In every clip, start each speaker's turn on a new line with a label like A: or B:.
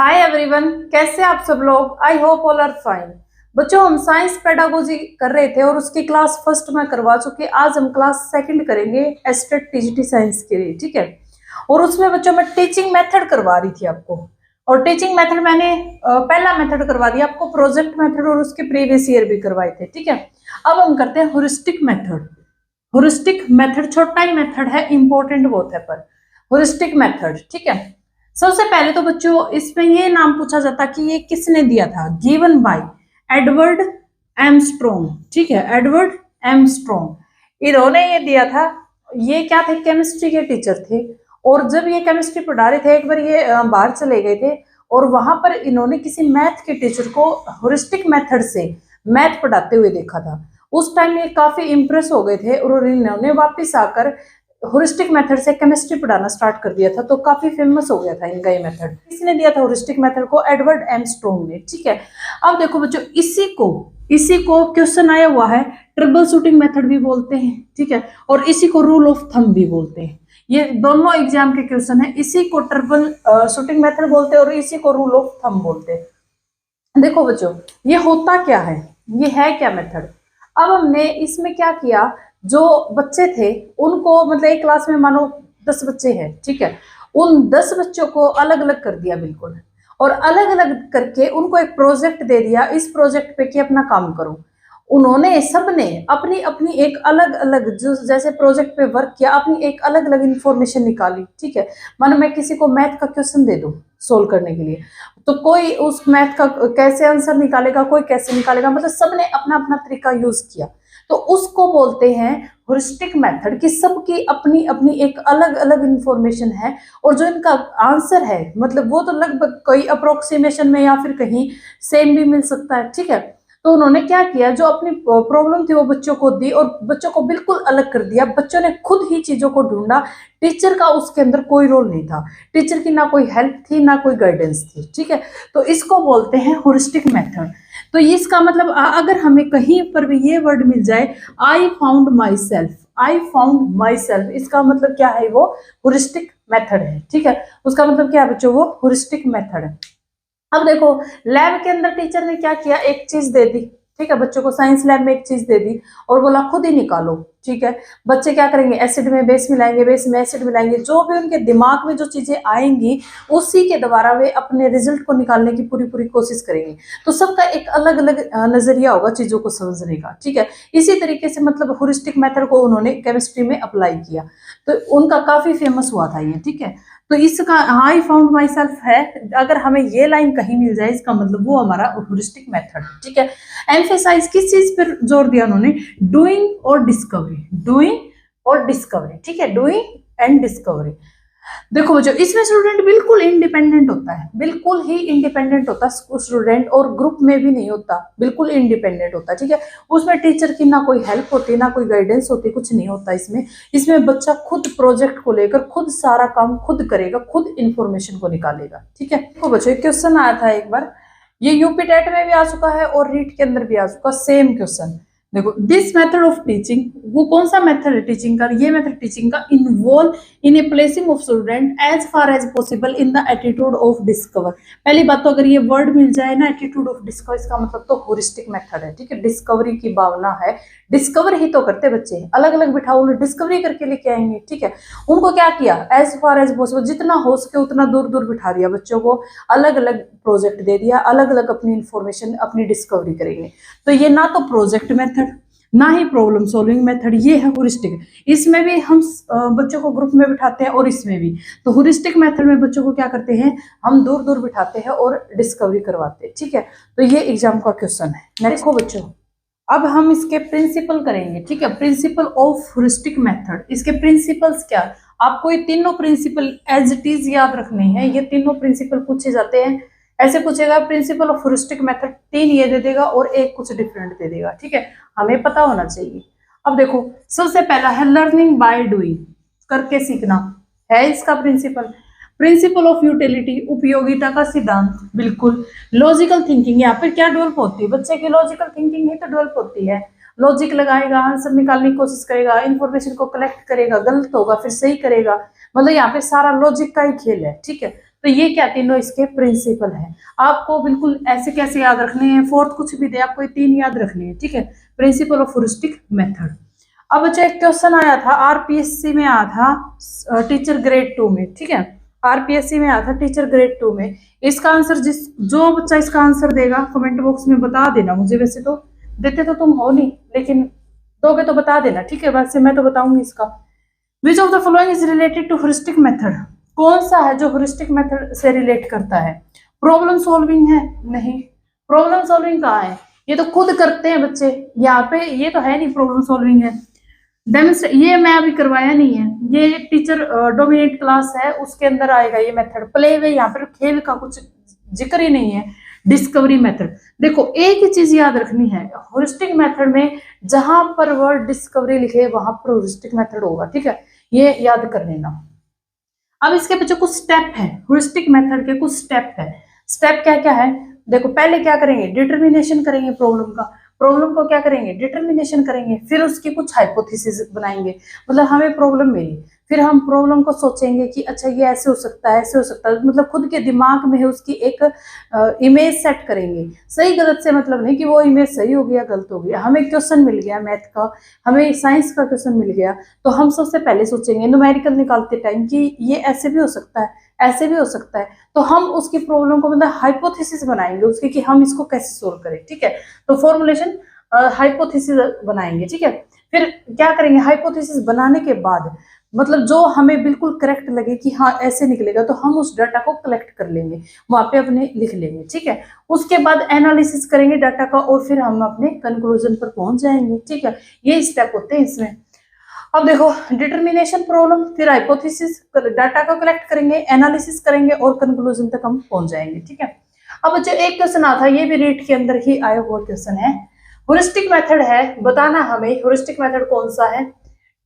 A: Hi everyone, कैसे आप सब लोग। I hope all are fine. बच्चों, हम साइंस पेडागोजी कर रहे थे और उसकी क्लास फर्स्ट में करवा चुके। आज हम क्लास सेकंड करेंगे एस्टेट टीजीटी साइंस के लिए, ठीक है। और उसमें बच्चों मैं टीचिंग मेथड करवा रही थी आपको। और टीचिंग मेथड मैंने पहला मेथड करवा दिया आपको, प्रोजेक्ट मेथड, और उसके प्रीवियस ईयर भी करवाए थे, ठीक है। अब हम करते हैं होरिस्टिक मेथड। होरिस्टिक मेथड छोटा ही मेथड है, इंपॉर्टेंट बहुत है पर। होरिस्टिक मेथड, ठीक है। सबसे पहले तो बच्चों इसमें ये नाम पूछा जाता कि ये किसने दिया था। गिवन बाय एडवर्ड एमस्ट्रॉन्ग, ठीक है, एडवर्ड एमस्ट्रॉन्ग, इन्होंने ये दिया था। ये क्या थे, केमिस्ट्री के टीचर थे। और जब ये केमिस्ट्री पढ़ा रहे थे, एक बार ये बाहर चले गए थे और वहां पर इन्होंने किसी मैथ के टीचर को होरिस्टिक मेथड से मैथ पढ़ाते हुए देखा था। उस टाइम ये काफी इंप्रेस हो गए थे और इन्होंने वापिस आकर होरिस्टिक मेथड से केमिस्ट्री पढ़ाना स्टार्ट कर दिया था। तो काफी फेमस हो गया था इनका ये मेथड। किसने दिया था होरिस्टिक मेथड को? एडवर्ड एमस्ट्रॉन्ग ने, ठीक है। अब देखो बच्चों, इसी को क्वेश्चन आया हुआ है, ट्रिपल शूटिंग मेथड भी बोलते हैं, ठीक है, और इसी को रूल ऑफ थंब भी बोलते हैं। ये दोनों एग्जाम के क्वेश्चन है। इसी को ट्रिपल शूटिंग मेथड बोलते हैं और इसी को रूल ऑफ थंब बोलते हैं। देखो बच्चों, ये होता क्या है, ये है क्या मेथड। अब हमने इसमें क्या किया, जो बच्चे थे उनको, मतलब एक क्लास में मानो 10 बच्चे हैं, ठीक है, उन 10 बच्चों को अलग अलग कर दिया बिल्कुल, और अलग अलग करके उनको एक प्रोजेक्ट दे दिया। इस प्रोजेक्ट पे कि अपना काम करो। उन्होंने सबने अपनी अपनी एक अलग अलग, जो जैसे प्रोजेक्ट पे वर्क किया, अपनी एक अलग अलग इंफॉर्मेशन निकाली, ठीक है। मानो मैं किसी को मैथ का क्वेश्चन दे दूं सोल्व करने के लिए, तो कोई उस मैथ का कैसे आंसर निकालेगा, कोई कैसे निकालेगा, मतलब सबने अपना अपना तरीका यूज किया। तो उसको बोलते हैं होरिस्टिक मेथड, कि सबकी अपनी अपनी एक अलग अलग इंफॉर्मेशन है और जो इनका आंसर है, मतलब वो तो लगभग कोई अप्रोक्सीमेशन में या फिर कहीं सेम भी मिल सकता है, ठीक है। तो उन्होंने क्या किया, जो अपनी प्रॉब्लम थी वो बच्चों को दी और बच्चों को बिल्कुल अलग कर दिया। बच्चों ने खुद ही चीजों को ढूंढा, टीचर का उसके अंदर कोई रोल नहीं था। टीचर की ना कोई हेल्प थी ना कोई गाइडेंस थी, ठीक है। तो इसको बोलते हैं होरिस्टिक मेथड। तो इसका मतलब अगर हमें कहीं पर भी ये वर्ड मिल जाए, I found my self, I found my self, इसका मतलब क्या है, वो होरिस्टिक मेथड है, ठीक है। उसका मतलब क्या है बच्चों, वो होरिस्टिक मेथड है। अब देखो, लैब के अंदर टीचर ने क्या किया, एक चीज दे दी, ठीक है, बच्चों को साइंस लैब में एक चीज दे दी और बोला खुद ही निकालो, ठीक है। बच्चे क्या करेंगे, एसिड में बेस मिलाएंगे, बेस में एसिड मिलाएंगे, जो भी उनके दिमाग में जो चीजें आएंगी उसी के द्वारा वे अपने रिजल्ट को निकालने की पूरी पूरी कोशिश करेंगे। तो सबका एक अलग अलग नजरिया होगा चीजों को समझने का, ठीक है। इसी तरीके से मतलब होरिस्टिक मेथड को उन्होंने केमिस्ट्री में अप्लाई किया, तो उनका काफी फेमस हुआ था ये, ठीक है। तो इसका आई फाउंड माई सेल्फ है, अगर हमें ये लाइन कहीं मिल जाए इसका मतलब वो हमारा होरिस्टिक मेथड है, ठीक है। एम्फेसाइज किस चीज पर जोर दिया उन्होंने, डूइंग और डिस्कवरी, डूइंग और डिस्कवरी, ठीक है, डूइंग एंड डिस्कवरी। देखो बच्चों, इसमें स्टूडेंट बिल्कुल इंडिपेंडेंट होता है, बिल्कुल ही इंडिपेंडेंट होता है स्टूडेंट, और ग्रुप में भी नहीं होता, बिल्कुल इंडिपेंडेंट होता है, ठीक है। उसमें टीचर की ना कोई हेल्प होती, ना कोई गाइडेंस होती, कुछ नहीं होता इसमें। इसमें बच्चा खुद प्रोजेक्ट को लेकर खुद सारा काम खुद करेगा, खुद इंफॉर्मेशन को निकालेगा, ठीक है। देखो बच्चों, एक क्वेश्चन आया था एक बार, ये यूपी टेट में भी आ चुका है और रीट के अंदर भी आ चुका, सेम क्वेश्चन। देखो, दिस मेथड ऑफ टीचिंग, वो कौन सा मेथड है टीचिंग का, ये मेथड टीचिंग का, involve in a placing of student as far as possible in the attitude of discover. पहली बात तो अगर ये वर्ड मिल जाए ना, एटीट्यूड ऑफ डिस्कवर, इसका मतलब तो होरिस्टिक मेथड है, ठीक है। डिस्कवरी की भावना है, डिस्कवर ही तो करते बच्चे, अलग अलग बिठाओ उन्हें डिस्कवरी करके लेके आएंगे, ठीक है। उनको क्या किया, एज फार एज पॉसिबल, जितना हो सके उतना दूर दूर बिठा दिया बच्चों को, अलग अलग प्रोजेक्ट दे दिया, अलग अलग अपनी इंफॉर्मेशन अपनी डिस्कवरी करेंगे। तो ये ना तो प्रोजेक्ट मेथड, ना ही प्रॉब्लम सॉल्विंग मेथड, ये है होरिस्टिक। इसमें भी हम बच्चों को ग्रुप में बिठाते हैं और इसमें भी। तो होरिस्टिक मेथड में बच्चों को क्या करते हैं, हम दूर दूर बिठाते हैं और डिस्कवरी करवाते हैं, ठीक है। तो ये एग्जाम का क्वेश्चन है। देखो बच्चों, अब हम इसके प्रिंसिपल करेंगे, ठीक है, प्रिंसिपल ऑफ होरिस्टिक मेथड। इसके प्रिंसिपल्स क्या, आपको ये तीनों प्रिंसिपल एज इट इज याद रखने हैं। ये तीनों प्रिंसिपल पूछे जाते हैं, ऐसे पूछेगा प्रिंसिपल ऑफ होरिस्टिक मेथड, 3 ये दे देगा और एक कुछ डिफरेंट दे देगा, ठीक है, हमें पता होना चाहिए। अब देखो, सबसे पहला है लर्निंग बाय डूइंग, करके सीखना है इसका प्रिंसिपल। प्रिंसिपल ऑफ यूटिलिटी, उपयोगिता का सिद्धांत, बिल्कुल। लॉजिकल थिंकिंग, यहाँ पर क्या डेवलप होती है, बच्चे की लॉजिकल थिंकिंग ही तो डेवलप होती है। लॉजिक लगाएगा, आंसर निकालने की कोशिश करेगा, इंफॉर्मेशन को कलेक्ट करेगा, गलत होगा फिर सही करेगा, मतलब यहाँ पे सारा लॉजिक का ही खेल है, ठीक है। तो ये क्या तीनों इसके प्रिंसिपल हैं। आपको बिल्कुल ऐसे कैसे याद रखने हैं, फोर्थ कुछ भी दे आपको ये तीन याद रखने हैं, ठीक है। Principle of heuristic method. अब बच्चा एक क्वेश्चन आया था आरपीएससी में, आया था टीचर ग्रेड 2 में, ठीक है। आरपीएससी में आया था टीचर ग्रेड 2 में। इसका आंसर जो बच्चा इसका आंसर देगा कमेंट बॉक्स में बता देना मुझे। वैसे तो देते तो तुम हो नहीं, लेकिन दोगे तो बता देना, ठीक है। वैसे मैं तो बताऊंगी इसका। Which of the following is related to heuristic method, कौन सा है जो ह्यूरिस्टिक मेथड से रिलेट करता है। प्रॉब्लम सॉल्विंग है, नहीं। प्रॉब्लम सॉल्विंग कहाँ है, ये तो खुद करते हैं बच्चे, यहाँ पे ये तो है नहीं प्रॉब्लम सॉल्विंग है। डेमोन्स्ट्रेट ये मैं अभी करवाया नहीं है, ये टीचर डोमिनेट क्लास है उसके अंदर आएगा ये मेथड। प्ले वे यहाँ पर खेल का कुछ जिक्र ही नहीं है। डिस्कवरी मेथड, देखो एक ही चीज याद रखनी है, ह्यूरिस्टिक मेथड में जहां पर वर्ड डिस्कवरी लिखे वहां पर ह्यूरिस्टिक मेथड होगा, ठीक है। ये याद कर लेना। अब इसके पीछे कुछ स्टेप है, ह्यूरिस्टिक मेथड के कुछ स्टेप है। स्टेप क्या क्या है, देखो पहले क्या करेंगे, डिटर्मिनेशन करेंगे प्रॉब्लम का। प्रॉब्लम को क्या करेंगे, डिटर्मिनेशन करेंगे, फिर उसकी कुछ हाइपोथेसिस बनाएंगे। मतलब हमें प्रॉब्लम मिली, फिर हम प्रॉब्लम को सोचेंगे कि अच्छा ये ऐसे हो सकता है, ऐसे हो सकता है, मतलब खुद के दिमाग में है उसकी एक इमेज सेट करेंगे। सही गलत से मतलब नहीं कि वो इमेज सही हो गया गलत हो गया। हमें क्वेश्चन मिल गया मैथ का, हमें साइंस का क्वेश्चन मिल गया, तो हम सबसे पहले सोचेंगे न्यूमेरिकल निकालते टाइम कि ये ऐसे भी हो सकता है, ऐसे भी हो सकता है। तो हम उसकी प्रॉब्लम को मतलब हाइपोथेसिस बनाएंगे उसकी कि हम इसको कैसे सोल्व करें, ठीक है। तो फॉर्मुलेशन हाइपोथेसिस बनाएंगे, ठीक है। फिर क्या करेंगे, हाइपोथेसिस बनाने के बाद मतलब जो हमें बिल्कुल करेक्ट लगे कि हाँ ऐसे निकलेगा, तो हम उस डाटा को कलेक्ट कर लेंगे, वहां पे अपने लिख लेंगे, ठीक है। उसके बाद एनालिसिस करेंगे डाटा का और फिर हम अपने कंक्लूजन पर पहुंच जाएंगे, ठीक है। ये स्टेप होते हैं इसमें। अब देखो डिटर्मिनेशन प्रॉब्लम, फिर हाइपोथेसिस, डाटा को कलेक्ट करेंगे, एनालिसिस करेंगे और कंक्लूजन तक हम पहुंच जाएंगे, ठीक है। अब बच्चों एक क्वेश्चन आता है, ये भी रीट के अंदर ही आया हुआ क्वेश्चन है। ह्यूरिस्टिक मेथड है, बताना हमें ह्यूरिस्टिक मेथड कौन सा है।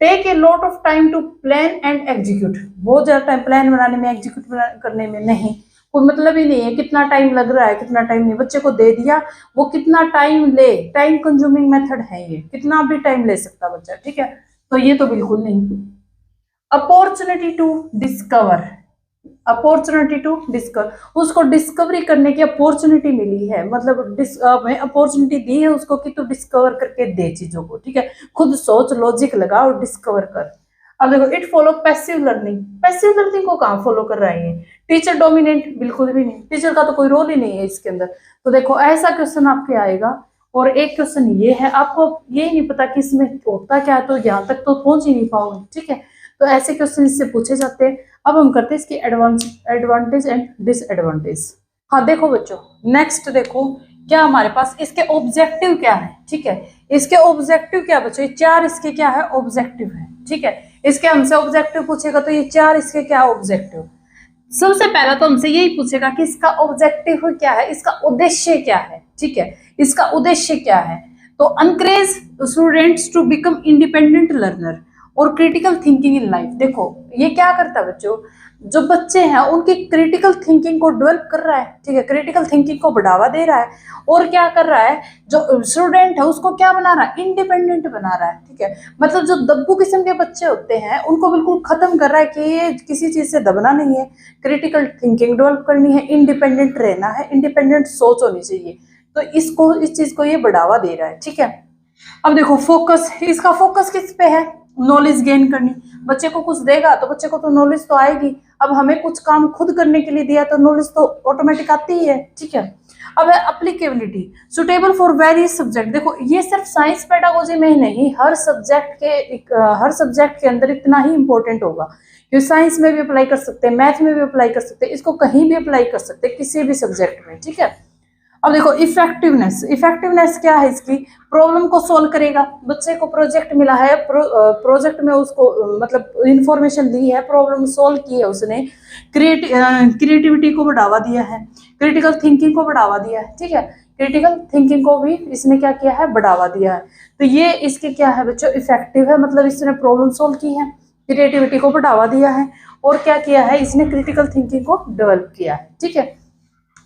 A: Take a lot of time to plan and execute, बहुत ज्यादा टाइम प्लान बनाने में, एग्जीक्यूट करने में, नहीं कोई मतलब ही नहीं है कितना टाइम लग रहा है, कितना टाइम नहीं। बच्चे को दे दिया वो कितना टाइम ले, टाइम कंज्यूमिंग मेथड है ये, कितना भी टाइम ले सकता बच्चा, ठीक है। तो ये तो बिल्कुल नहीं। Opportunity to discover, opportunity to discover, उसको डिस्कवरी करने की अपॉर्चुनिटी मिली है, मतलब अपॉर्चुनिटी दी है उसको कि तू डिस्कवर करके दे चीजों को, ठीक है। खुद सोच, लॉजिक लगा और डिस्कवर कर। अब देखो it follow passive learning, passive learning को कहाँ फॉलो कर रहे हैं। टीचर डोमिनेंट, बिल्कुल भी नहीं, टीचर का तो कोई रोल ही नहीं है इसके अंदर। तो देखो ऐसा क्वेश्चन आपके आएगा। और एक क्वेश्चन ये है, आपको ये नहीं पता कि इसमें होता क्या है, तो यहाँ तक तो पहुंच ही नहीं पाओगे, ठीक है। तो ऐसे क्वेश्चन इससे पूछे जाते हैं। अब हम करते हैं इसकी एडवांटेज एंड डिसएडवांटेज। हाँ देखो बच्चों, नेक्स्ट देखो क्या हमारे पास इसके ऑब्जेक्टिव क्या है, ठीक है। इसके ऑब्जेक्टिव क्या बच्चों, ये चार इसके क्या है ऑब्जेक्टिव है, ठीक है। इसके हमसे ऑब्जेक्टिव पूछेगा तो ये चार इसके क्या ऑब्जेक्टिव। सबसे पहला तो हमसे यही पूछेगा कि इसका ऑब्जेक्टिव क्या है, इसका उद्देश्य क्या है, ठीक है। इसका उद्देश्य क्या है, तो encourage students to become independent learner और क्रिटिकल थिंकिंग इन लाइफ। देखो ये क्या करता है बच्चों, जो बच्चे हैं उनकी क्रिटिकल थिंकिंग को डेवलप कर रहा है, ठीक है। क्रिटिकल थिंकिंग को बढ़ावा दे रहा है और क्या कर रहा है, जो स्टूडेंट है उसको क्या बना रहा है, इंडिपेंडेंट बना रहा है, ठीक है। मतलब जो दब्बू किस्म के बच्चे होते हैं उनको बिल्कुल खत्म कर रहा है कि ये किसी चीज से दबना नहीं है, क्रिटिकल थिंकिंग डेवलप करनी है, इंडिपेंडेंट रहना है, इंडिपेंडेंट सोच होनी चाहिए। तो इसको, इस चीज को ये बढ़ावा दे रहा है, ठीक है। अब देखो फोकस, इसका फोकस किस पे है, नॉलेज गेन करनी। बच्चे को कुछ देगा तो बच्चे को तो नॉलेज तो आएगी। अब हमें कुछ काम खुद करने के लिए दिया तो नॉलेज तो ऑटोमेटिक आती ही है, ठीक है। अब है applicability, suitable for various subject. देखो ये सिर्फ साइंस पेडागोजी में ही नहीं, हर सब्जेक्ट के अंदर इतना ही इंपॉर्टेंट होगा कि साइंस में भी अप्लाई कर सकते हैं, मैथ में भी अप्लाई कर सकते हैं, इसको कहीं भी अप्लाई कर सकते हैं, किसी भी सब्जेक्ट में, ठीक है। अब देखो इफेक्टिवनेस, इफेक्टिवनेस क्या है इसकी, प्रॉब्लम को सोल्व करेगा। बच्चे को प्रोजेक्ट मिला है, प्रोजेक्ट में उसको मतलब इंफॉर्मेशन दी है, प्रॉब्लम सोल्व की है उसने, क्रिएटिविटी को बढ़ावा दिया है, क्रिटिकल थिंकिंग को बढ़ावा दिया है, ठीक है। क्रिटिकल थिंकिंग को भी इसने क्या किया है, बढ़ावा दिया है। तो ये इसके क्या है बच्चों, इफेक्टिव है, मतलब इसने प्रॉब्लम सोल्व की है, क्रिएटिविटी को बढ़ावा दिया है और क्या किया है, इसने क्रिटिकल थिंकिंग को डेवलप किया है, ठीक है।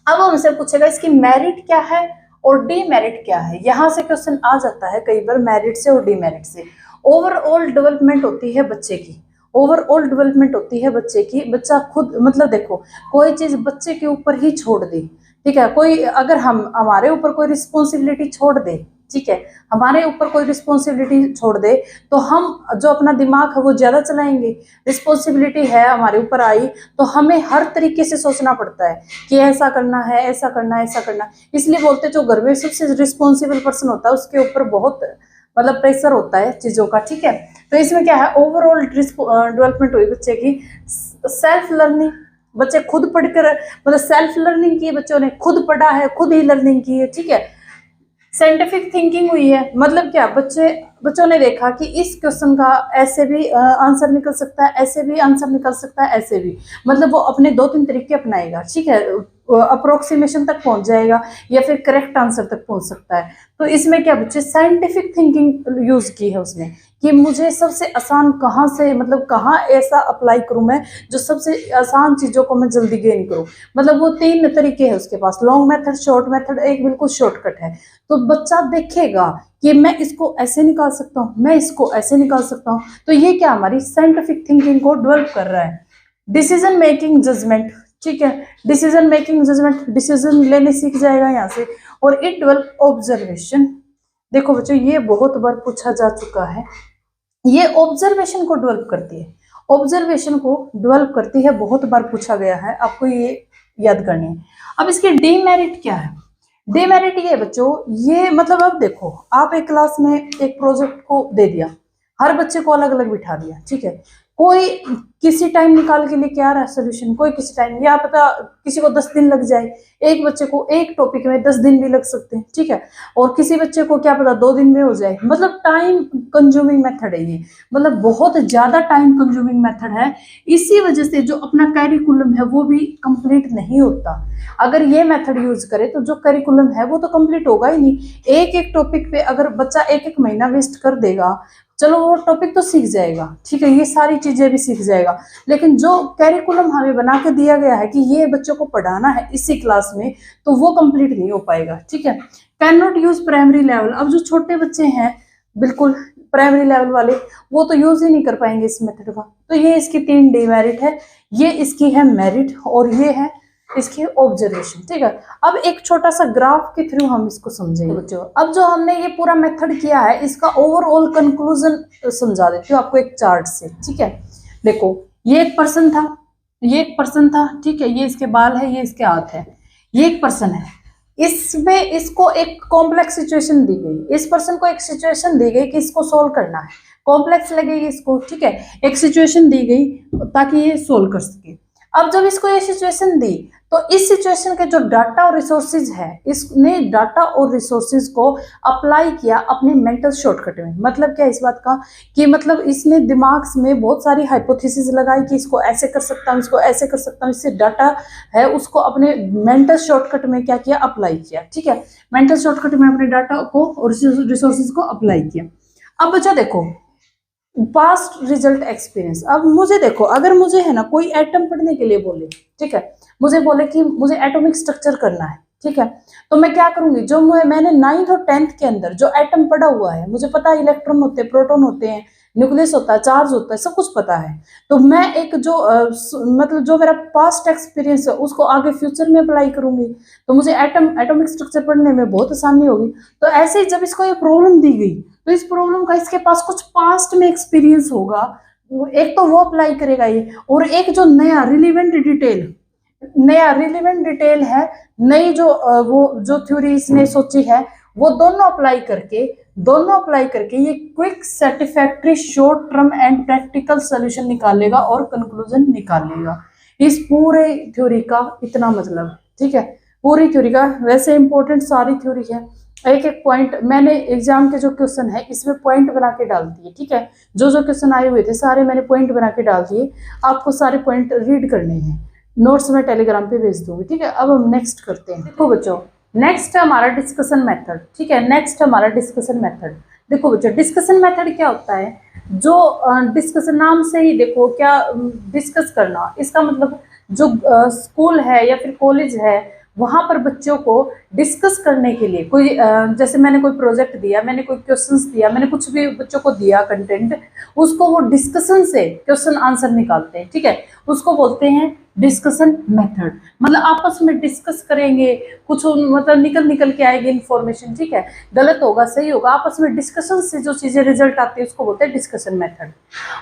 A: अब हमसे पूछेगा इसकी मेरिट क्या है और डीमेरिट क्या है। यहां से क्वेश्चन आ जाता है कई बार मेरिट से और डीमेरिट से। ओवरऑल डेवलपमेंट होती है बच्चे की, ओवरऑल डेवलपमेंट होती है बच्चे की। बच्चा खुद मतलब देखो कोई चीज बच्चे के ऊपर ही छोड़ दे, ठीक है, कोई अगर हम हमारे ऊपर कोई रिस्पॉन्सिबिलिटी छोड़ दे, ठीक है, हमारे ऊपर कोई रिस्पॉन्सिबिलिटी छोड़ दे तो हम जो अपना दिमाग है वो ज्यादा चलाएंगे। रिस्पॉन्सिबिलिटी है हमारे ऊपर आई तो हमें हर तरीके से सोचना पड़ता है कि ऐसा करना है, ऐसा करना है, ऐसा करना है। इसलिए बोलते जो घर में सबसे रिस्पॉन्सिबल पर्सन होता है उसके ऊपर बहुत मतलब प्रेशर होता है चीजों का, ठीक है। तो इसमें क्या है, ओवरऑल डेवलपमेंट हुई बच्चे की। सेल्फ लर्निंग, बच्चे खुद पढ़कर मतलब सेल्फ लर्निंग की, बच्चों ने खुद पढ़ा है, खुद ही लर्निंग की है, ठीक है। साइंटिफिक थिंकिंग हुई है, मतलब क्या, बच्चों ने देखा कि इस क्वेश्चन का ऐसे भी आंसर निकल सकता है, ऐसे भी आंसर निकल सकता है, ऐसे भी, मतलब वो अपने 2-3 तरीके अपनाएगा, ठीक है, अप्रोक्सीमेशन तक पहुंच जाएगा या फिर करेक्ट आंसर तक पहुंच सकता है। तो इसमें क्या बच्चे साइंटिफिक थिंकिंग यूज की है उसने कि मुझे सबसे आसान कहाँ से मतलब कहाँ ऐसा अप्लाई करूं मैं जो सबसे आसान चीजों को मैं जल्दी गेन करूं। मतलब वो 3 तरीके हैं उसके पास, लॉन्ग मेथड, शॉर्ट मेथड, एक बिल्कुल शॉर्टकट है। तो बच्चा देखेगा कि मैं इसको ऐसे निकाल सकता हूँ, मैं इसको ऐसे निकाल सकता हूँ। तो ये क्या हमारी साइंटिफिक थिंकिंग को डेवलप कर रहा है। डिसीजन मेकिंग जजमेंट, ठीक है, डिसीजन मेकिंग जजमेंट, डिसीजन लेने सीख जाएगा यहाँ से। और इट डेवलप ऑब्जर्वेशन, देखो बच्चों ये बहुत बार पूछा जा चुका है, ये ऑब्जर्वेशन को डेवलप करती है, ऑब्जर्वेशन को डेवलप करती है, बहुत बार पूछा गया है, आपको ये याद करनी है। अब इसके डीमेरिट क्या है, डीमेरिट ये बच्चों, ये मतलब अब देखो आप एक क्लास में एक प्रोजेक्ट को दे दिया, हर बच्चे को अलग अलग बिठा दिया, ठीक है, कोई किसी टाइम निकाल के लेके आ रहा है सोल्यूशन, कोई किसी टाइम, या पता किसी को 10 दिन लग जाए, एक बच्चे को एक टॉपिक में 10 दिन भी लग सकते हैं, ठीक है, और किसी बच्चे को क्या पता 2 दिन में हो जाए। मतलब टाइम कंज्यूमिंग मेथड है ये, मतलब बहुत ज्यादा टाइम कंज्यूमिंग मेथड है। इसी वजह से जो अपना कैरिकुलम है वो भी कंप्लीट नहीं होता। अगर ये मेथड यूज करे तो जो करिकुलम है वो तो कंप्लीट होगा ही नहीं। एक एक टॉपिक पे अगर बच्चा 1-1 महीना वेस्ट कर देगा, चलो वो टॉपिक तो सीख जाएगा, ठीक है, ये सारी चीजें भी सीख जाएगा, लेकिन जो कैरिकुलम हमें बना के दिया गया है कि ये बच्चों को पढ़ाना है इसी क्लास में, तो वो कंप्लीट नहीं हो पाएगा, ठीक है। Can not use primary level, अब जो छोटे बच्चे हैं बिल्कुल प्राइमरी लेवल वाले, वो तो यूज ही नहीं कर पाएंगे इस मेथड का। तो ये इसकी 3 डिमेरिट है, ये इसकी है मेरिट, और ये है इसकी ऑब्जर्वेशन, ठीक है। अब एक छोटा सा ग्राफ के थ्रू हम इसको समझेंगे बच्चों। अब जो हमने ये पूरा मेथड किया है इसका ओवरऑल कंक्लूजन समझा देती हूँ आपको एक चार्ट से, ठीक है। देखो ये एक पर्सन था, ये एक पर्सन था, ठीक है, ये इसके बाल है, ये इसके हाथ है, ये एक पर्सन है। इसमें इसको एक कॉम्प्लेक्स सिचुएशन दी गई, इस पर्सन को एक सिचुएशन दी गई कि इसको सोल्व करना है, कॉम्प्लेक्स लगेगी इसको, ठीक है, एक सिचुएशन दी गई ताकि ये सोल्व कर सके। अब जब इसको ये सिचुएशन दी तो इस सिचुएशन के जो डाटा और रिसोर्सेज है, इसने डाटा और रिसोर्सेज को अप्लाई किया अपने मेंटल शॉर्टकट में। मतलब क्या इस बात का कि मतलब इसने दिमाग में बहुत सारी हाइपोथेसिस लगाई कि इसको ऐसे कर सकता हूँ, इसको ऐसे कर सकता हूँ, इससे डाटा है उसको अपने मेंटल शॉर्टकट में क्या किया, अप्लाई किया, ठीक है, मेंटल शॉर्टकट में अपने डाटा को और रिसोर्सेज को अप्लाई किया। अब बच्चा देखो पास्ट रिजल्ट एक्सपीरियंस, अब मुझे देखो अगर मुझे है ना कोई एटम पढ़ने के लिए बोले, ठीक है, मुझे बोले कि मुझे एटॉमिक स्ट्रक्चर करना है, ठीक है, तो मैं क्या करूंगी, जो मैंने 9th और 10th के अंदर जो एटम पढ़ा हुआ है, मुझे पता है इलेक्ट्रॉन होते हैं, प्रोटॉन होते हैं, न्यूक्लियस होता है, चार्ज होता है, सब कुछ पता है। तो मैं एक जो मतलब जो मेरा पास्ट एक्सपीरियंस है उसको आगे फ्यूचर में अप्लाई करूंगी, तो मुझे एटॉमिक स्ट्रक्चर पढ़ने में बहुत आसानी होगी। तो ऐसे ही जब इसको ये प्रॉब्लम दी गई तो इस प्रॉब्लम का इसके पास कुछ पास्ट में एक्सपीरियंस होगा, एक तो वो अप्लाई करेगा ये, और एक जो नया रिलेवेंट डिटेल है, नई जो वो जो थ्योरी इसने सोची है, वो दोनों अप्लाई करके ये quick satisfactory short term and practical solution निकालेगा और कंक्लूजन निकालेगा। इस पूरे थ्योरी का इतना मतलब, ठीक है, पूरी थ्योरी का, वैसे इंपॉर्टेंट सारी थ्योरी है, एक एक पॉइंट मैंने एग्जाम के जो क्वेश्चन है इसमें पॉइंट बना के डाल दिए, ठीक है, जो जो क्वेश्चन आए हुए थे सारे मैंने पॉइंट बना के डाल दिए, आपको सारे पॉइंट रीड करने हैं, नोट्स में टेलीग्राम पे भेज दूंगी, ठीक है। अब हम नेक्स्ट करते हैं। देखो बच्चों नेक्स्ट हमारा डिस्कशन मेथड, ठीक है, नेक्स्ट हमारा डिस्कशन मेथड। देखो बच्चों डिस्कशन मेथड क्या होता है, जो डिस्कशन नाम से ही देखो क्या डिस्कस करना, इसका मतलब जो स्कूल है या फिर कॉलेज है वहां पर बच्चों को डिस्कस करने के लिए कोई जैसे मैंने कोई प्रोजेक्ट दिया, मैंने कोई क्वेश्चंस दिया, मैंने कुछ भी बच्चों को दिया कंटेंट, उसको वो डिस्कशन से क्वेश्चन आंसर निकालते हैं, ठीक है, उसको बोलते हैं डिस्कशन मेथड। मतलब आपस में डिस्कस करेंगे, कुछ मतलब निकल निकल के आएगी इन्फॉर्मेशन, ठीक है, गलत होगा सही होगा, आपस में डिस्कशन से जो चीजें रिजल्ट आती है उसको बोलते हैं डिस्कशन मेथड।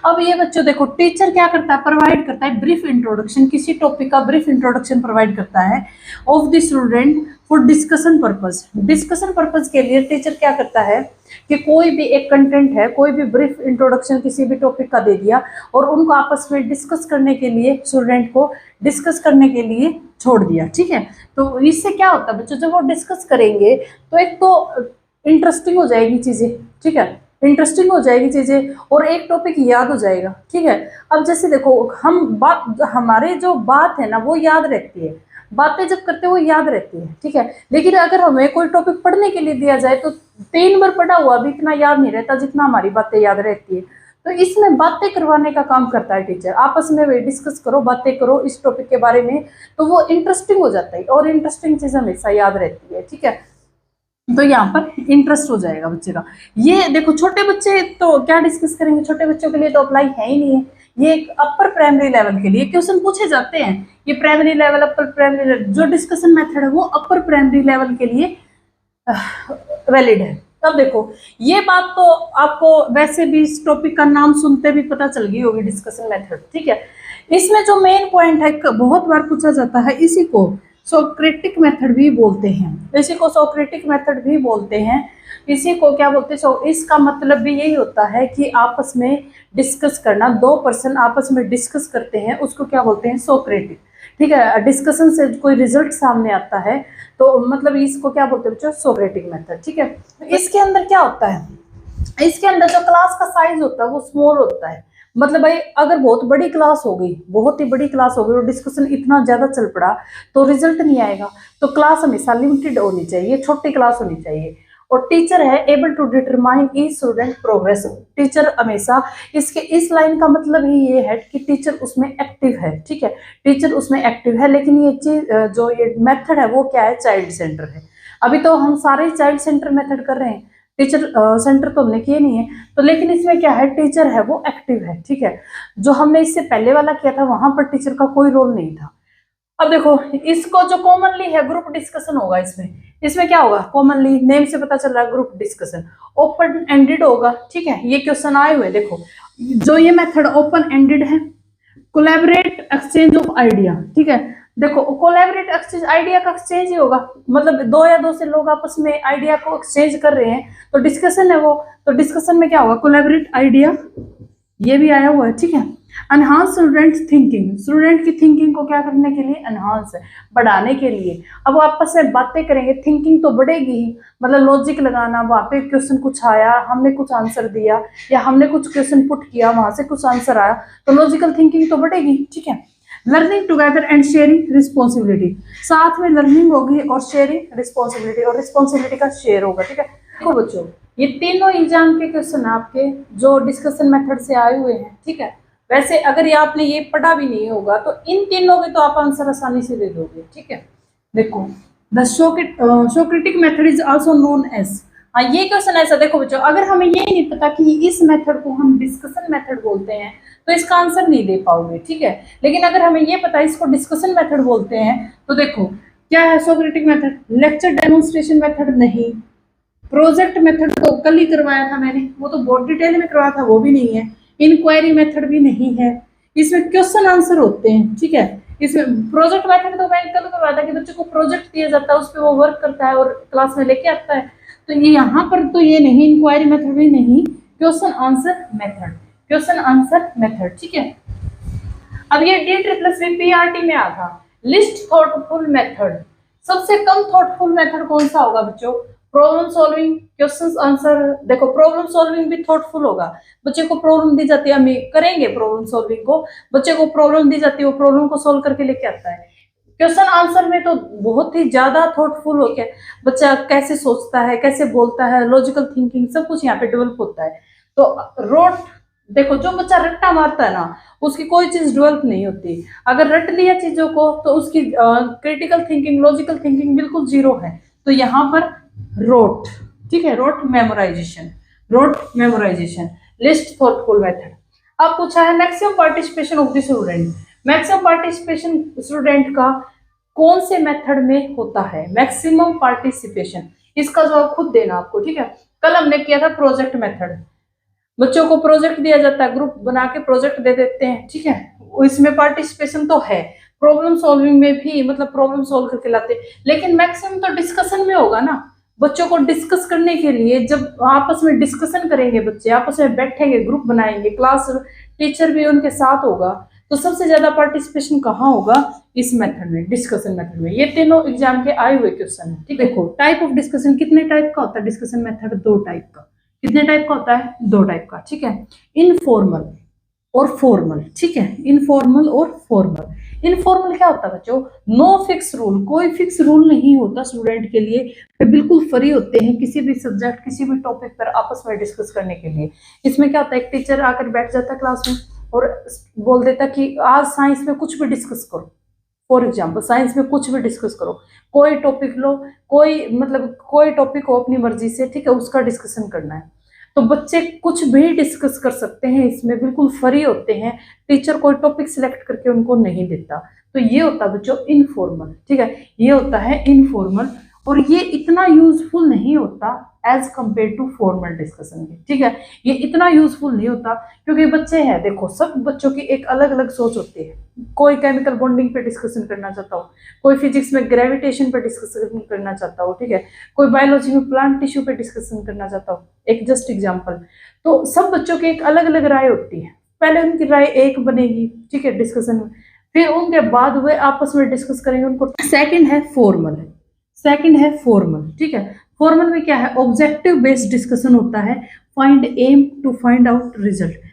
A: अब ये बच्चों देखो, टीचर क्या करता है, प्रोवाइड करता है ब्रीफ इंट्रोडक्शन, किसी टॉपिक का ब्रीफ इंट्रोडक्शन प्रोवाइड करता है of the student for discussion purpose. Discussion purpose के लिए टीचर क्या करता है कि कोई भी एक कंटेंट है, कोई भी ब्रीफ इंट्रोडक्शन किसी भी टॉपिक का दे दिया और उनको आपस में डिस्कस करने के लिए, स्टूडेंट को डिस्कस करने के लिए छोड़ दिया, ठीक है। तो इससे क्या होता है बच्चों, जब वो डिस्कस करेंगे तो एक तो इंटरेस्टिंग हो जाएगी चीजें, ठीक है, इंटरेस्टिंग हो जाएगी चीजें और एक टॉपिक याद हो जाएगा, ठीक है। अब जैसे देखो, हम बात, हमारे जो बात है ना वो याद रहती है, बातें जब करते हैं वो याद रहती है, ठीक है। लेकिन अगर हमें कोई टॉपिक पढ़ने के लिए दिया जाए तो 3 बार पढ़ा हुआ भी इतना याद नहीं रहता जितना हमारी बातें याद रहती है। तो इसमें बातें करवाने का काम करता है टीचर, आपस में वे डिस्कस करो, बातें करो इस टॉपिक के बारे में, तो वो इंटरेस्टिंग हो जाता है और इंटरेस्टिंग चीज हमेशा याद रहती है, ठीक है। तो यहाँ पर इंटरेस्ट हो जाएगा बच्चे का। ये देखो, छोटे बच्चे तो क्या डिस्कस करेंगे, छोटे बच्चों के लिए तो अप्लाई है ही नहीं है, ये एक अपर प्राइमरी लेवल के लिए क्वेश्चन पूछे जाते हैं। ये primary level, upper primary level, जो डिस्कशन मेथड है वो अपर प्राइमरी लेवल के लिए वैलिड है। तब देखो, ये बात तो आपको वैसे भी इस टॉपिक का नाम सुनते भी पता चल गई होगी, डिस्कशन मेथड, ठीक है। इसमें जो मेन पॉइंट है, बहुत बार पूछा जाता है, इसी को सोक्रेटिक मेथड भी बोलते हैं, इसी को सोक्रेटिक मेथड भी बोलते हैं, इसी को क्या बोलते हैं, इसका मतलब भी यही होता है कि आपस में डिस्कस करना, 2 पर्सन आपस में डिस्कस करते हैं, उसको क्या बोलते हैं, सोक्रेटिक, ठीक है। डिस्कशन से कोई रिजल्ट सामने आता है तो मतलब इसको क्या बोलते हैं बच्चों, सोक्रेटिक मेथड, ठीक है। इसके अंदर क्या होता है, इसके अंदर जो क्लास का साइज होता है वो स्मॉल होता है। मतलब भाई अगर बहुत बड़ी क्लास हो गई, बहुत ही बड़ी क्लास हो गई और डिस्कशन इतना ज्यादा चल पड़ा तो रिजल्ट नहीं आएगा। तो क्लास हमेशा लिमिटेड होनी चाहिए, छोटी क्लास होनी चाहिए। और टीचर है able to determine each student progress. Teacher हमेशा, इसके इस लाइन का मतलब ही ये है कि टीचर उसमें एक्टिव है, ठीक है, टीचर उसमें एक्टिव है। लेकिन ये चीज जो ये मेथड है वो क्या है, चाइल्ड सेंटर है। अभी तो हम सारे चाइल्ड सेंटर मेथड कर रहे हैं, टीचर सेंटर तो हमने किए नहीं है। तो लेकिन इसमें क्या है, टीचर है वो एक्टिव है, ठीक है। जो हमने इससे पहले वाला किया था वहां पर टीचर का कोई रोल नहीं था। अब देखो, इसको जो कॉमनली है ग्रुप डिस्कशन होगा, इसमें क्या होगा, कॉमनली नेम से पता चल रहा है ग्रुप डिस्कशन, ओपन एंडेड होगा, ठीक है। ये क्वेश्चन आए हुए देखो, जो ये मेथड ओपन एंडेड है, कोलैबोरेट एक्सचेंज ऑफ आइडिया, ठीक है। देखो, कोलैबोरेट एक्सचेंज, आइडिया का एक्सचेंज ही होगा, मतलब 2 या 2 से लोग आपस में आइडिया को एक्सचेंज कर रहे हैं तो डिस्कशन है वो। तो डिस्कशन में क्या होगा, कोलैबोरेट आइडिया, ये भी आया हुआ है, ठीक है। एनहांस स्टूडेंट थिंकिंग, स्टूडेंट की थिंकिंग को क्या करने के लिए, एनहांस, बढ़ाने के लिए। अब आपस में बातें करेंगे, थिंकिंग तो बढ़ेगी ही, मतलब लॉजिक लगाना, वहां पे क्वेश्चन कुछ आया, हमने कुछ आंसर दिया, या हमने कुछ क्वेश्चन पुट किया, वहां से कुछ आंसर आया, तो लॉजिकल थिंकिंग तो बढ़ेगी, ठीक है। Learning together and sharing responsibility, साथ में लर्निंग होगी और शेयरिंग रिस्पॉन्सिबिलिटी, और रिस्पॉन्सिबिलिटी का शेयर होगा, ठीक है। देखो बच्चों, ये तीनों एग्जाम के क्वेश्चन आपके जो डिस्कशन मेथड से आए हुए हैं, ठीक है। वैसे अगर ये आपने ये पढ़ा भी नहीं होगा तो इन तीनों के तो आप आंसर आसानी से दे दोगे, ठीक है। देखो, the Socratic method is also known as, हाँ ये क्वेश्चन ऐसा, देखो बच्चों, अगर हमें ये नहीं पता कि इस मेथड को हम डिस्कशन मेथड बोलते हैं तो इसका आंसर नहीं दे पाओगे, ठीक है। लेकिन अगर हमें ये पता है इसको डिस्कशन मेथड बोलते हैं तो देखो क्या है, Socratic method, lecture demonstration method नहीं, प्रोजेक्ट मेथड तो कल ही करवाया था मैंने, वो तो बहुत डिटेल में करवाया था, वो भी नहीं है। इंक्वायरी मेथड भी नहीं है, इसमें क्वेश्चन आंसर होते हैं, ठीक है। इसमें प्रोजेक्ट मेथड तो मैंने कल करवाया था कि बच्चों को प्रोजेक्ट दिया जाता है, उस पर वो वर्क करता है और क्लास में लेके आता है। तो ये यहाँ पर तो ये नहीं, इंक्वायरी मेथड भी नहीं, question answer method, question answer method, ठीक है। अब ये D+P में आ था, लिस्ट थॉटफुल मेथड, सबसे कम थॉटफुल मेथड कौन सा होगा बच्चों, प्रॉब्लम सॉल्विंग, क्वेश्चंस आंसर। देखो, प्रॉब्लम सॉल्विंग भी थॉटफुल होगा, बच्चे को प्रॉब्लम दी जाती है, हम करेंगे प्रॉब्लम सॉल्विंग को, बच्चे को प्रॉब्लम दी जाती है, वो प्रॉब्लम को सॉल्व करके लेके आता है। क्वेश्चन आंसर में तो बहुत ही ज्यादा थॉटफुल हो गया, बच्चा कैसे सोचता है, कैसे बोलता है, लॉजिकल थिंकिंग सब कुछ यहाँ पे डेवलप होता है। तो रोट देखो जो बच्चा रट्टा मारता है ना, उसकी कोई चीज डेवलप नहीं होती। अगर रट लिया चीजों को तो उसकी क्रिटिकल थिंकिंग, लॉजिकल थिंकिंग बिल्कुल जीरो है। तो यहाँ पर रोट, ठीक है, rote memorization, rote memorization, least thoughtful method. अब पूछा है maximum participation of the student. Maximum participation student का कौन से मेथड में होता है? मैक्सिमम पार्टिसिपेशन, इसका जवाब खुद देना आपको, ठीक है। कल हमने किया था प्रोजेक्ट मेथड, बच्चों को प्रोजेक्ट दिया जाता है, ग्रुप बना के प्रोजेक्ट दे देते हैं, ठीक है। इसमें पार्टिसिपेशन तो है, प्रॉब्लम सॉल्विंग में भी मतलब प्रॉब्लम सॉल्व करके लाते हैं, लेकिन मैक्सिमम तो डिस्कशन में होगा ना। बच्चों को डिस्कस करने के लिए जब आपस में डिस्कशन करेंगे, बच्चे आपस में बैठेंगे, ग्रुप बनाएंगे, क्लास टीचर भी उनके साथ होगा, तो सबसे ज्यादा पार्टिसिपेशन कहाँ होगा? इस मेथड में, डिस्कशन मेथड में। ये तीनों एग्जाम के आए हुए क्वेश्चन है, ठीक है। देखो टाइप ऑफ डिस्कशन, कितने टाइप का होता है डिस्कशन मेथड? दो टाइप का। कितने टाइप का होता है? दो टाइप का, ठीक है। इनफॉर्मल और फॉर्मल, ठीक है, इनफॉर्मल और फॉर्मल। इनफॉर्मल क्या होता है बच्चों? नो फिक्स रूल, कोई फिक्स रूल नहीं होता स्टूडेंट के लिए, वे बिल्कुल फ्री होते हैं किसी भी सब्जेक्ट, किसी भी टॉपिक पर आपस में डिस्कस करने के लिए। इसमें क्या होता है, एक टीचर आकर बैठ जाता है क्लास में और बोल देता कि आज साइंस में कुछ भी डिस्कस करो। फॉर एग्जाम्पल साइंस में कुछ भी डिस्कस करो, कोई टॉपिक लो, कोई मतलब कोई टॉपिक हो अपनी मर्जी से, ठीक है, उसका डिस्कशन करना है। तो बच्चे कुछ भी डिस्कस कर सकते हैं, इसमें बिल्कुल फ्री होते हैं, टीचर कोई टॉपिक सिलेक्ट करके उनको नहीं देता। तो ये होता है बच्चों इनफॉर्मल, ठीक है, ये होता है इनफॉर्मल। और ये इतना यूजफुल नहीं होता as compare to formal discussion के, ठीक है। ये इतना यूजफुल नहीं होता क्योंकि बच्चे हैं, देखो सब बच्चों की एक अलग अलग सोच होती है। कोई केमिकल बॉन्डिंग पे डिस्कशन करना चाहता हो, कोई फिजिक्स में ग्रेविटेशन पे डिस्कशन करना चाहता हो, ठीक है, कोई बायोलॉजी में प्लांट टिश्यू पे डिस्कशन करना चाहता हो, एक जस्ट एग्जांपल। तो सब बच्चों की एक अलग अलग राय होती है। पहले उनकी राय एक बनेगी, ठीक है, डिस्कशन में, फिर उनके बाद वे आपस में डिस्कस करेंगे उनको। सेकंड है फॉर्मल, सेकंड है फॉर्मल, ठीक है। फॉर्मल में क्या है? ऑब्जेक्टिव बेस्ड डिस्कशन होता है, find aim to find out result.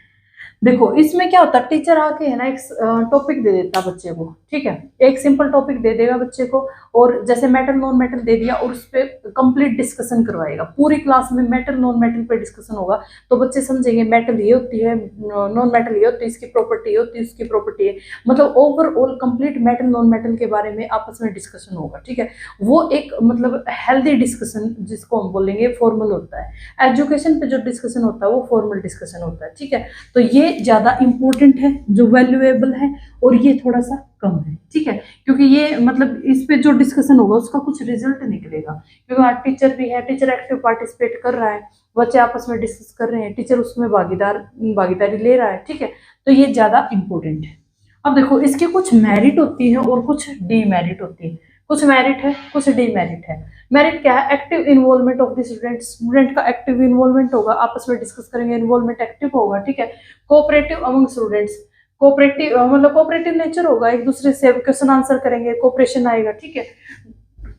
A: देखो इसमें क्या होता है, टीचर आके है ना एक टॉपिक दे देता बच्चे को, ठीक है, एक सिंपल टॉपिक दे देगा बच्चे को, और जैसे मेटल नॉन मेटल दे दिया और उस पर कंप्लीट डिस्कशन करवाएगा। पूरी क्लास में मेटल नॉन मेटल पे डिस्कशन होगा, तो बच्चे समझेंगे मेटल ये होती है, नॉन मेटल ये होती है, इसकी प्रॉपर्टी ये होती है, इसकी प्रॉपर्टी है, मतलब overall complete metal non metal के बारे में आपस में डिस्कशन होगा, ठीक है। वो एक मतलब हेल्दी डिस्कशन जिसको हम बोलेंगे फॉर्मल होता है। एजुकेशन पे जो डिस्कशन होता है वो फॉर्मल डिस्कशन होता है, ठीक है। तो ये ज्यादा इंपॉर्टेंट है, जो वैल्यूएबल है, और ये थोड़ा सा कम है, ठीक है, क्योंकि ये मतलब इस पे जो डिस्कशन होगा उसका कुछ रिजल्ट निकलेगा, क्योंकि वहाँ टीचर भी है, टीचर एक्टिव पार्टिसिपेट कर रहा है, बच्चे आपस में डिस्कस कर रहे हैं, टीचर उसमें भागीदारी ले रहा है, ठीक है। तो ये ज्यादा इंपॉर्टेंट है। अब देखो इसकी कुछ मेरिट होती है और कुछ डीमेरिट होती है। कुछ मेरिट है, कुछ डीमेरिट है। मेरिट क्या है? Active involvement of the student, student का एक्टिव इन्वॉल्वमेंट होगा, आपस में डिस्कस करेंगे, इन्वॉल्वमेंट एक्टिव होगा, ठीक है। कोऑपरेटिव अमंग स्टूडेंट्स, कोऑपरेटिव मतलब कोऑपरेटिव नेचर होगा, एक दूसरे से क्वेश्चन आंसर करेंगे, कोऑपरेशन आएगा, ठीक है।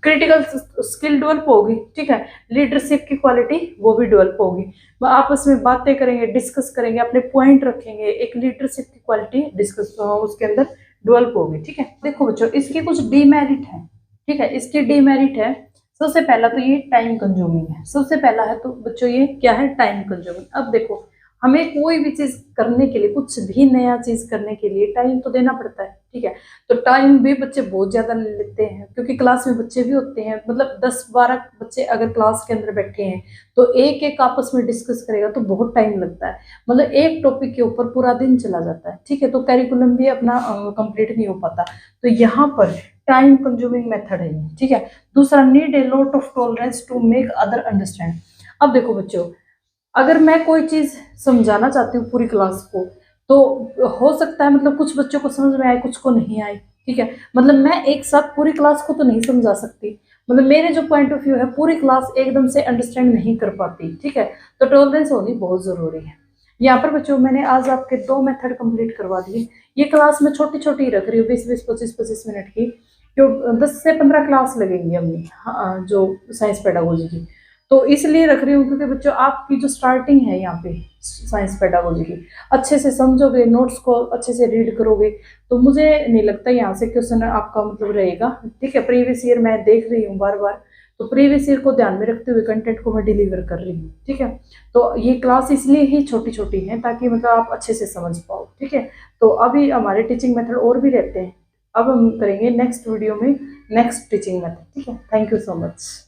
A: क्रिटिकल स्किल डेवलप होगी, ठीक है। लीडरशिप की क्वालिटी वो भी डेवलप होगी, वो आपस में बातें करेंगे, डिस्कस करेंगे, अपने पॉइंट रखेंगे, एक लीडरशिप की क्वालिटी डिस्कस उसके अंदर डेवलप होगी, ठीक है। देखो बच्चों इसकी कुछ डीमेरिट है, ठीक है, इसकी डीमेरिट है। सबसे पहला तो ये टाइम कंज्यूमिंग है, सबसे पहला है तो बच्चों ये क्या है? Time consuming. अब देखो हमें कोई भी चीज करने के लिए, कुछ भी नया चीज करने के लिए टाइम तो देना पड़ता है, ठीक है। तो टाइम भी बच्चे बहुत ज्यादा ले लेते हैं, क्योंकि क्लास में बच्चे भी होते हैं, मतलब 10-12 बच्चे अगर क्लास के अंदर बैठे हैं तो एक एक आपस में डिस्कस करेगा तो बहुत टाइम लगता है, मतलब एक टॉपिक के ऊपर पूरा दिन चला जाता है, ठीक है। तो कैरिकुलम भी अपना कंप्लीट नहीं हो पाता। तो यहाँ पर टाइम कंज्यूमिंग मेथड है ये, ठीक है। दूसरा, need a lot of tolerance to make other understand. अब देखो बच्चों, अगर मैं कोई चीज समझाना चाहती हूँ पूरी क्लास को, तो हो सकता है मतलब कुछ बच्चों को समझ में आए, कुछ को नहीं आए, ठीक है। मतलब मैं एक साथ पूरी क्लास को तो नहीं समझा सकती, मतलब मेरे जो पॉइंट ऑफ व्यू है पूरी क्लास एकदम से अंडरस्टैंड नहीं कर पाती, ठीक है। तो टॉलरेंस होनी बहुत जरूरी है। यहाँ पर बच्चों मैंने आज आपके 2 मेथड कंप्लीट करवा दिए। ये क्लास में छोटी छोटी रख रही हूँ, 20-20, 25-25 मिनट की, जो 10 से 15 क्लास लगेंगी अपनी, हाँ, जो साइंस पेडागोजी की। तो इसलिए रख रही हूँ क्योंकि बच्चों आपकी जो स्टार्टिंग है यहाँ पे साइंस पेडागोजी की, अच्छे से समझोगे, नोट्स को अच्छे से रीड करोगे, तो मुझे नहीं लगता यहाँ से क्वेश्चन आपका मतलब रहेगा, ठीक है। प्रीवियस ईयर मैं देख रही हूँ बार बार, तो प्रीवियस ईयर को ध्यान में रखते हुए कंटेंट को मैं डिलीवर कर रही हूँ, ठीक है। तो ये क्लास इसलिए ही छोटी छोटी है ताकि मतलब आप अच्छे से समझ पाओ, ठीक है। तो अभी हमारे टीचिंग मेथड और भी रहते हैं, अब हम करेंगे नेक्स्ट वीडियो में नेक्स्ट टीचिंग मेथड, ठीक है। Thank you so much.